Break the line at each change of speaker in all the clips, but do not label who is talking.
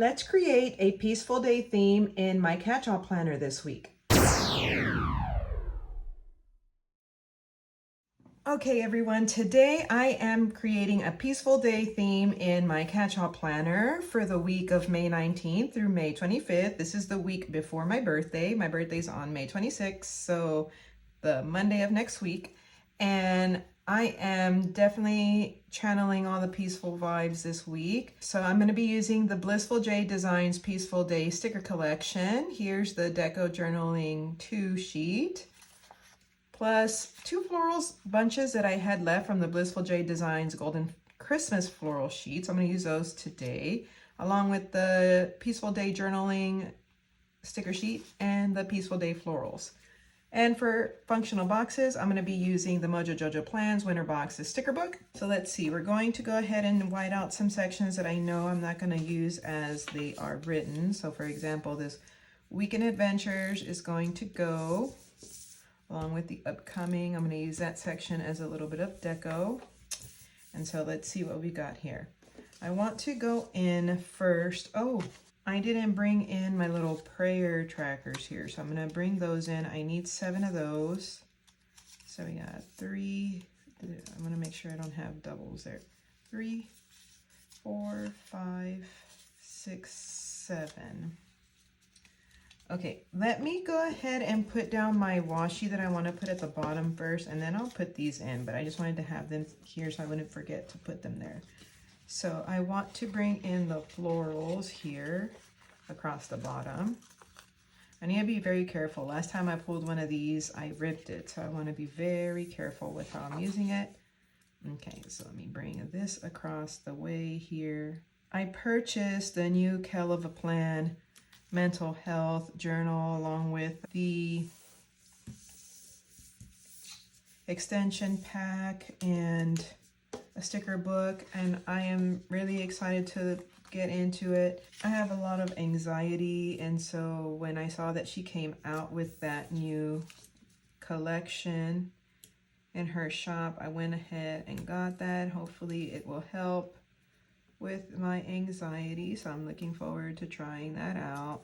Let's create a peaceful day theme in my catch-all planner this week. Okay everyone, today I am creating a peaceful day theme in my catch-all planner for the week of May 19th through May 25th. This is the week before my birthday. My birthday's on May 26th, so the Monday of next week. And I am definitely channeling all the peaceful vibes this week. So I'm going to be using the Blissful J Designs Peaceful Day sticker collection. Here's the Deco Journaling 2 sheet, plus 2 florals bunches that I had left from the Blissful J Designs Golden Christmas floral sheets. I'm going to use those today, along with the Peaceful Day Journaling sticker sheet and the Peaceful Day florals. And for functional boxes, I'm going to be using the Mojo Jojo Plans Winter Boxes sticker book. So let's see, we're going to go ahead and white out some sections that I know I'm not going to use as they are written. So for example, this Weekend Adventures is going to go along with the upcoming. I'm going to use that section as a little bit of deco. And so let's see what we got here. I want to go in first. Oh, I didn't bring in my little prayer trackers here, so I'm going to bring those in. I need 7 of those. So we got 3. I'm going to make sure I don't have doubles there. 3, 4, 5, 6, 7. Okay, let me go ahead and put down my washi that I want to put at the bottom first, and then I'll put these in, but I just wanted to have them here so I wouldn't forget to put them there. So I want to bring in the florals here across the bottom. I need to be very careful. Last time I pulled one of these, I ripped it. So I want to be very careful with how I'm using it. Okay, so let me bring this across the way here. I purchased the new Kell of a Plan mental health journal along with the extension pack and a sticker book, and I am really excited to get into it. I have a lot of anxiety, and so when I saw that she came out with that new collection in her shop, I went ahead and got that. Hopefully it will help with my anxiety, so I'm looking forward to trying that out.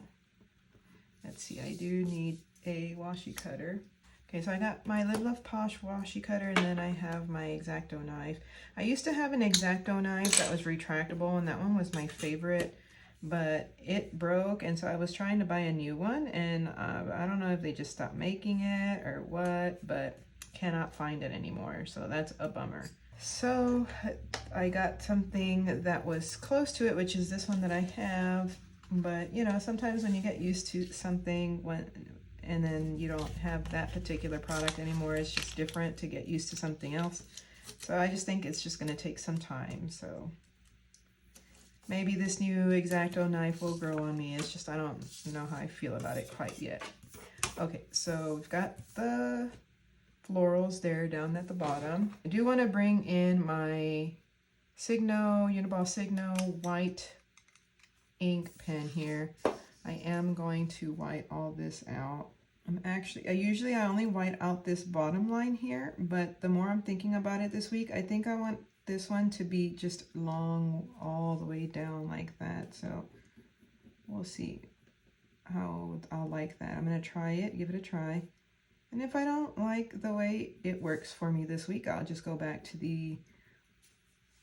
Let's see, I do need a washi cutter. Okay, so I got my Live Love Posh washi cutter, and then I have my X-Acto knife. I used to have an X-Acto knife that was retractable, and that one was my favorite, but it broke, and so I was trying to buy a new one, and I don't know if they just stopped making it or what, but cannot find it anymore, so that's a bummer. So I got something that was close to it, which is this one that I have, but you know, sometimes when you get used to something, and then you don't have that particular product anymore, it's just different to get used to something else. So I just think it's just going to take some time. So maybe this new X-Acto knife will grow on me. It's just I don't know how I feel about it quite yet. Okay, so we've got the florals there down at the bottom. I do want to bring in my Signo, Uniball Signo white ink pen here. I am going to white all this out. I only white out this bottom line here, but the more I'm thinking about it this week, I think I want this one to be just long all the way down like that. So we'll see how I'll like that. I'm gonna try it, give it a try. And if I don't like the way it works for me this week, I'll just go back to the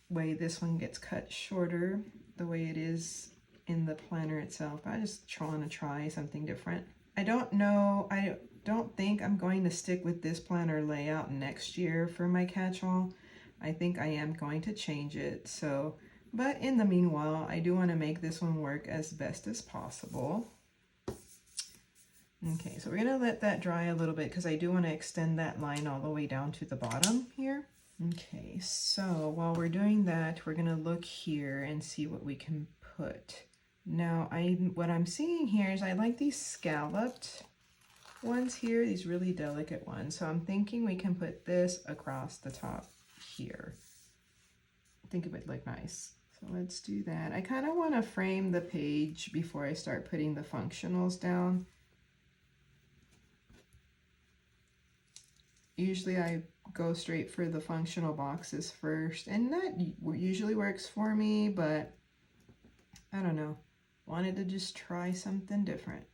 way this one gets cut shorter, the way it is in the planner itself. I just want to try something different. I don't know, I don't think I'm going to stick with this planner layout next year for my catch-all. I think I am going to change it. So, but in the meanwhile, I do want to make this one work as best as possible. Okay, so we're going to let that dry a little bit because I do want to extend that line all the way down to the bottom here. Okay, so while we're doing that, we're going to look here and see what we can put. Now, what I'm seeing here is I like these scalloped ones here, these really delicate ones. So I'm thinking we can put this across the top here. I think it would look nice. So let's do that. I kind of want to frame the page before I start putting the functionals down. Usually I go straight for the functional boxes first, and that usually works for me, but I don't know. wanted to just try something different.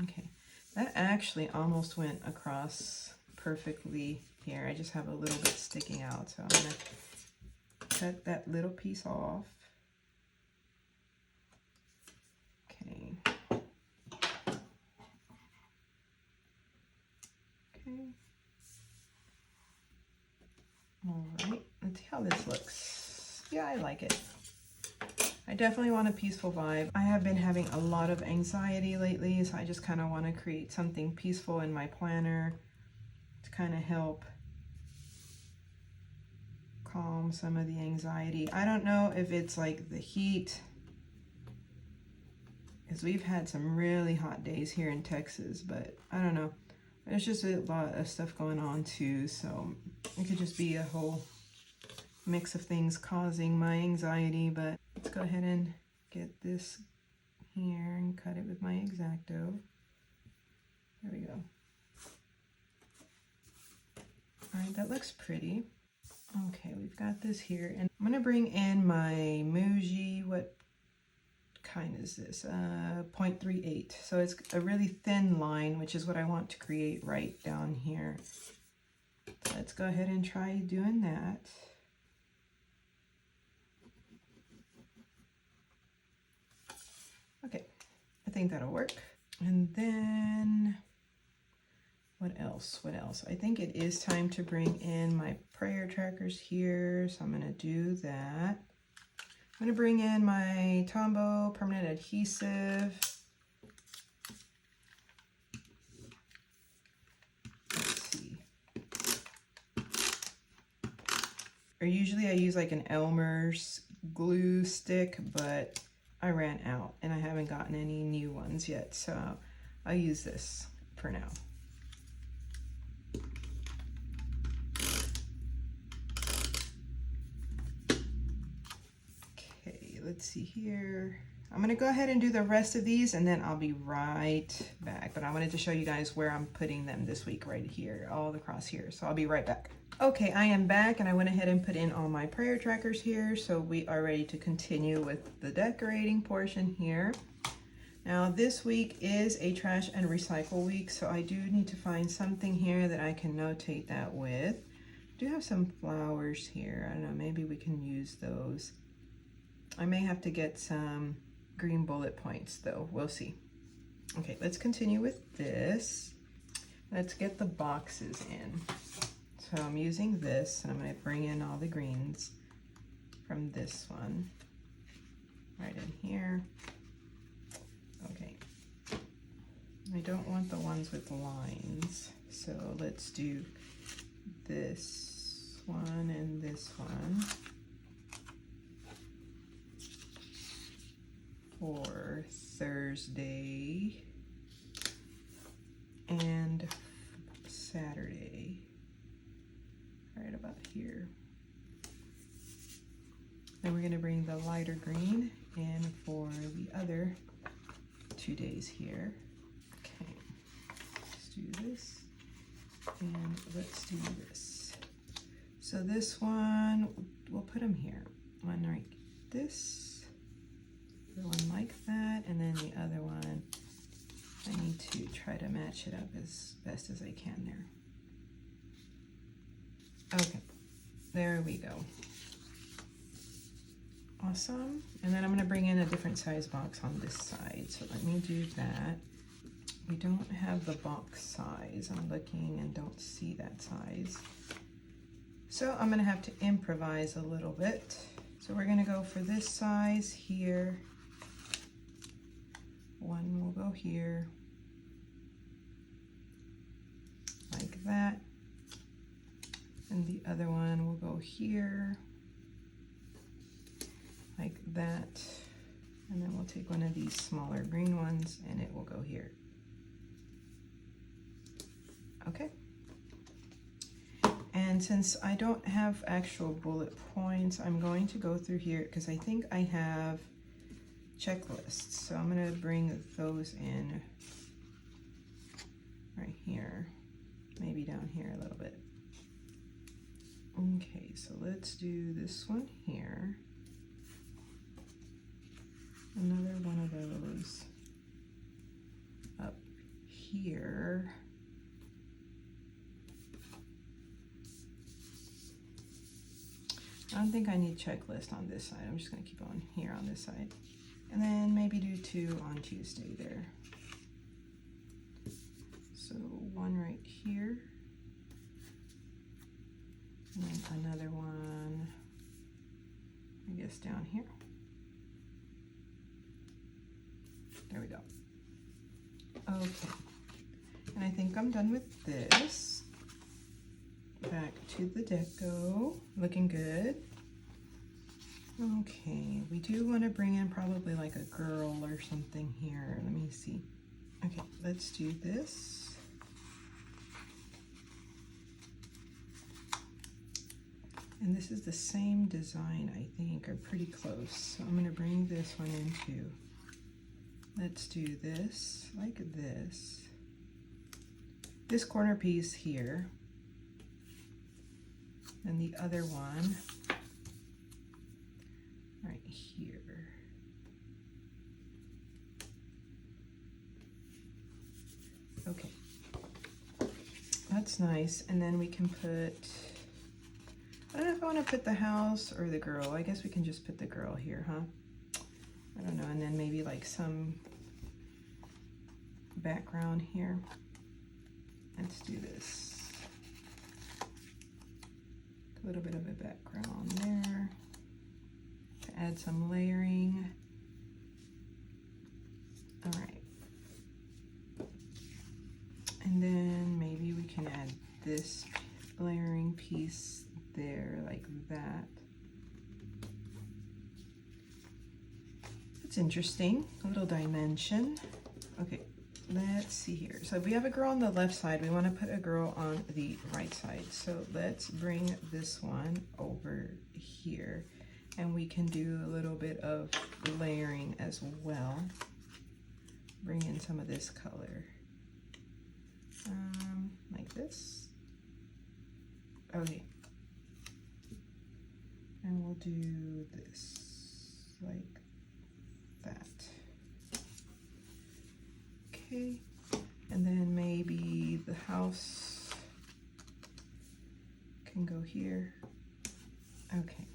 Okay, that actually almost went across perfectly here. I just have a little bit sticking out, so I'm gonna cut that little piece off. Okay. Okay. All right, let's see how this looks. Yeah, I like it. I definitely want a peaceful vibe. I have been having a lot of anxiety lately, so I just kind of want to create something peaceful in my planner to kind of help calm some of the anxiety. I don't know if it's like the heat, because we've had some really hot days here in Texas, but I don't know. There's just a lot of stuff going on too, so it could just be a whole mix of things causing my anxiety. But let's go ahead and get this here and cut it with my X-Acto. There we go. All right, that looks pretty. Okay, we've got this here, and I'm gonna bring in my Muji. What kind is this? 0.38. So it's a really thin line, which is what I want to create right down here. So let's go ahead and try doing that. Okay, I think that'll work. And then what else? What else? I think it is time to bring in my prayer trackers here, so I'm gonna do that. I'm gonna bring in my Tombow permanent adhesive. Let's see. Or usually I use like an Elmer's glue stick, but I ran out and I haven't gotten any new ones yet, so I'll use this for now. Okay, let's see here. I'm gonna go ahead and do the rest of these and then I'll be right back. But I wanted to show you guys where I'm putting them this week, right here, all across here. So I'll be right back. Okay, I am back and I went ahead and put in all my prayer trackers here. So we are ready to continue with the decorating portion here. Now this week is a trash and recycle week, so I do need to find something here that I can notate that with. I do have some flowers here. I don't know, maybe we can use those. I may have to get some green bullet points though, we'll see. Okay, let's continue with this. Let's get the boxes in. So I'm using this, and I'm going to bring in all the greens from this one right in here. Okay, I don't want the ones with lines, so let's do this one and this one for Thursday and Saturday. Right about here. Then we're going to bring the lighter green in for the other 2 days here. Okay, let's do this and let's do this. So this one, we'll put them here. One like this, the one like that, and then the other one, I need to try to match it up as best as I can there. Okay, there we go. Awesome. And then I'm going to bring in a different size box on this side. So let me do that. We don't have the box size. I'm looking and don't see that size. So I'm going to have to improvise a little bit. So we're going to go for this size here. One will go here. Like that. And the other one will go here, like that. And then we'll take one of these smaller green ones and it will go here. Okay. And since I don't have actual bullet points, I'm going to go through here because I think I have checklists. So I'm going to bring those in right here, maybe down here a little bit. Okay, so let's do this one here. Another one of here. I don't think I need checklist on this side. I'm just gonna keep on here on this side. And then maybe do 2 on Tuesday there. So 1 right here. And then another one, I guess down here. There we go. Okay. And I think I'm done with this. Back to the deco, looking good. Okay, we do want to bring in probably like a girl or something here. Let me see. Okay, let's do this. And this is the same design, I think, or pretty close. So I'm going to bring this one in too. Let's do this like this. This corner piece here. And the other one right here. Okay, that's nice. And then we can put, I don't know if I want to put the house or the girl. I guess we can just put the girl here, huh? I don't know. And then maybe like some background here. Let's do this. A little bit of a background there to add some layering. All right. And then maybe we can add this layering piece there like that. It's interesting, a little dimension. Okay, let's see here. So if we have a girl on the left side, we want to put a girl on the right side. So let's bring this one over here, and we can do a little bit of layering as well. Bring in some of this color, like this. Okay, and we'll do this like that. Okay, and then maybe the house can go here. Okay,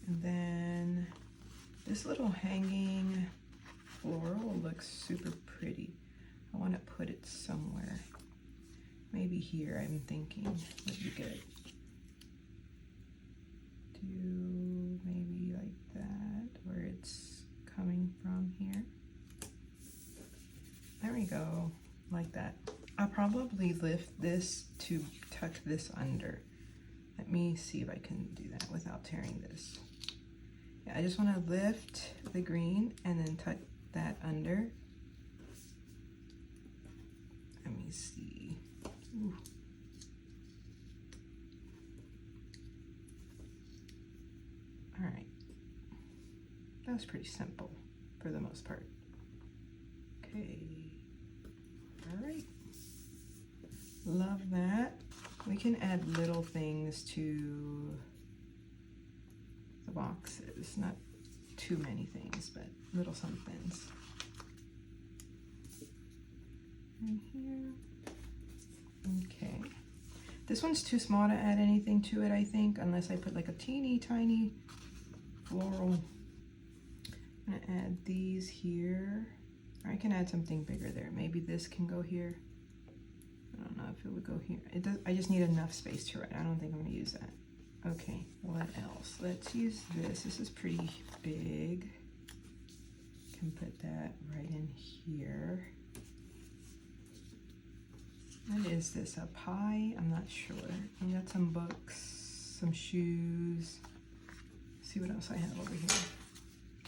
and then this little hanging floral looks super pretty. I want to put it somewhere. Maybe here, I'm thinking would be good. Do maybe like that, where it's coming from here. There we go, like that. I'll probably lift this to tuck this under. Let me see if I can do that without tearing this. Yeah, I just want to lift the green and then tuck that under. Let me see. Ooh. All right, that was pretty simple for the most part. Okay, all right, love that. We can add little things to the boxes, not too many things, but little somethings. Right here. Okay, this one's too small to add anything to it, I think, unless I put like a teeny tiny floral. I'm gonna add these here. Or I can add something bigger there. Maybe this can go here. I don't know if it would go here. It does. I just need enough space to write. I don't think I'm gonna use that. Okay, what else? Let's use this. This is pretty big. Can put that right in here. What is this, a pie? I'm not sure. I've got some books, some shoes. Let's see what else I have over here.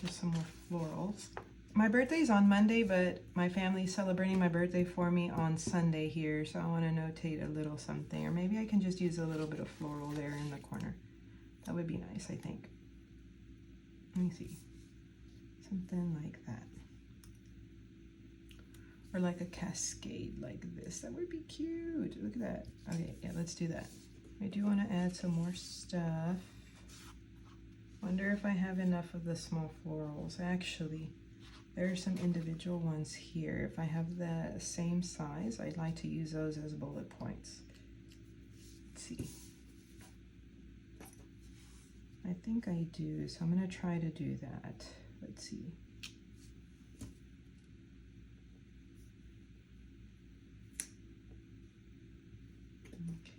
Just some more florals. My birthday's on Monday, but my family's celebrating my birthday for me on Sunday here, so I want to notate a little something. Or maybe I can just use a little bit of floral there in the corner. That would be nice, I think. Let me see. Something like that. Or like a cascade like this. That would be cute. Look at that. Okay, yeah, let's do that. I do want to add some more stuff. Wonder if I have enough of the small florals. Actually, There are some individual ones here. If I have the same size, I'd like to use those as bullet points. Let's see. I think I do, so I'm gonna try to do that. Let's see.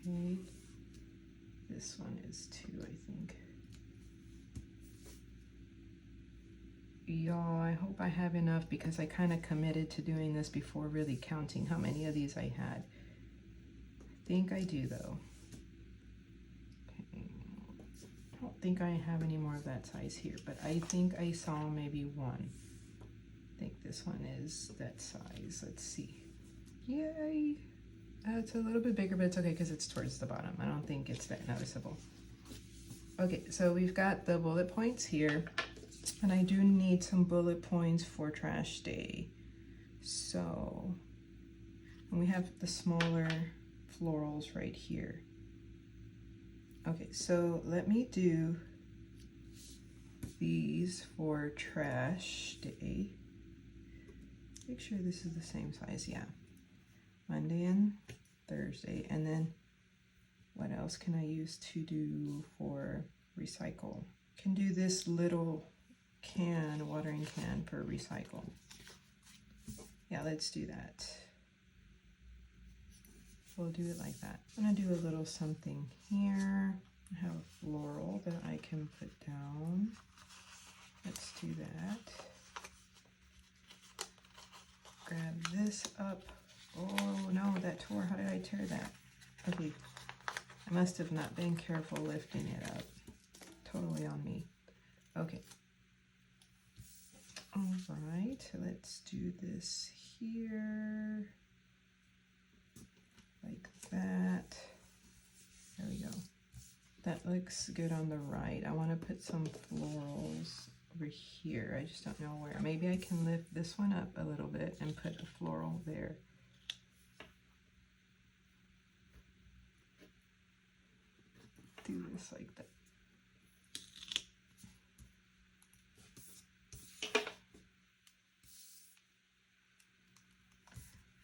Okay, this one is 2, I think. Y'all, I hope I have enough because I kind of committed to doing this before really counting how many of these I had. I think I do though. Okay. I don't think I have any more of that size here, but I think I saw maybe one. I think this one is that size. Let's see. Yay! It's a little bit bigger, but it's okay because it's towards the bottom. I don't think it's that noticeable. Okay, so we've got the bullet points here. And I do need some bullet points for trash day. So, and we have the smaller florals right here. Okay, so let me do these for trash day. Make sure this is the same size, yeah. Monday and Thursday. And then what else can I use to do for recycle? Can do this little can, watering can for recycle. Yeah, let's do that. We'll do it like that. I'm gonna do a little something here. I have a floral that I can put down. Let's do that. Grab this up. Oh no, that tore. How did I tear that? Okay, I must have not been careful lifting it up. Totally on me. Okay. All right, let's do this here, like that. There we go. That looks good on the right. I want to put some florals over here. I just don't know where. Maybe I can lift this one up a little bit and put a floral there. Do this like that.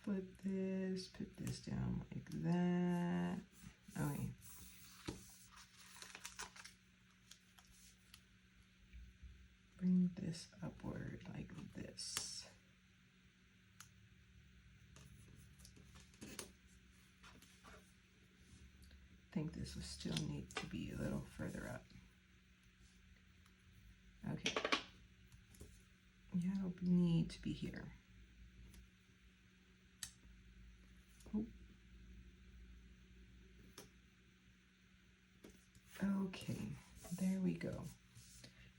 Flip this, put this down like that. Oh yeah. Bring this upward like this. I think this will still need to be a little further up. Okay. Yeah, it'll need to be here. Okay, there we go.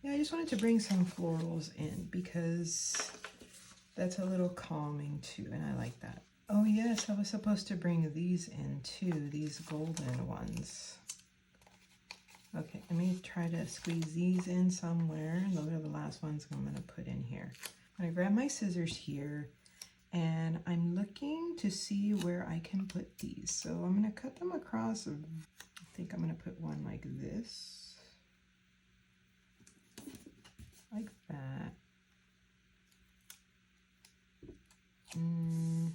Yeah, I just wanted to bring some florals in because that's a little calming too, and I like that. Oh yes, I was supposed to bring these in too, these golden ones. Okay, let me try to squeeze these in somewhere. Those are the last ones I'm gonna put in here. I'm gonna grab my scissors here, and I'm looking to see where I can put these. So I'm gonna cut them across. I think I'm gonna put one like this, like that. And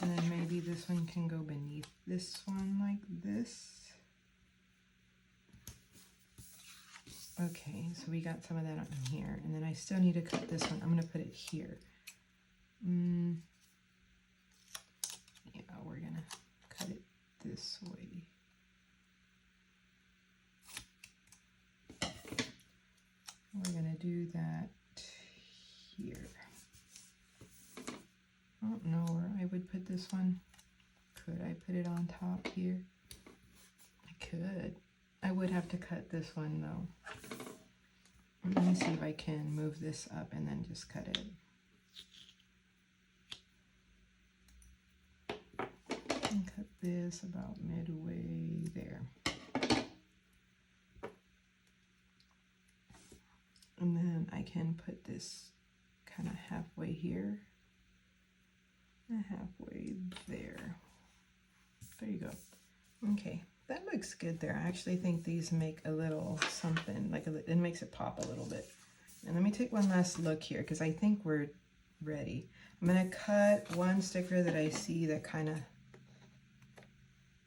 then maybe this one can go beneath this one like this. Okay, so we got some of that on here, and then I still need to cut this one. I'm gonna put it here. Yeah, we're gonna cut it this way. We're gonna do that here. I don't know where I would put this one. Could I put it on top here? I could. I would have to cut this one though. Let me see if I can move this up and then just cut it. And cut this about midway there. And then I can put this kind of halfway here and halfway there. There you go. Okay, that looks good there. I actually think these make a little something, like it makes it pop a little bit. And let me take one last look here because I think we're ready. I'm going to cut one sticker that I see that kind of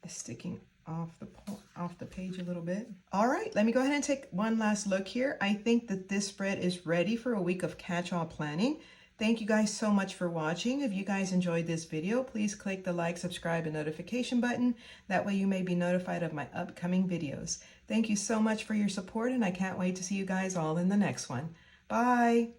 is sticking off the page a little bit. All right, let me go ahead and take one last look here. I think that this spread is ready for a week of catch-all planning. Thank you guys so much for watching. If you guys enjoyed this video, please click the like, subscribe, and notification button. That way you may be notified of my upcoming videos. Thank you so much for your support, and I can't wait to see you guys all in the next one. Bye!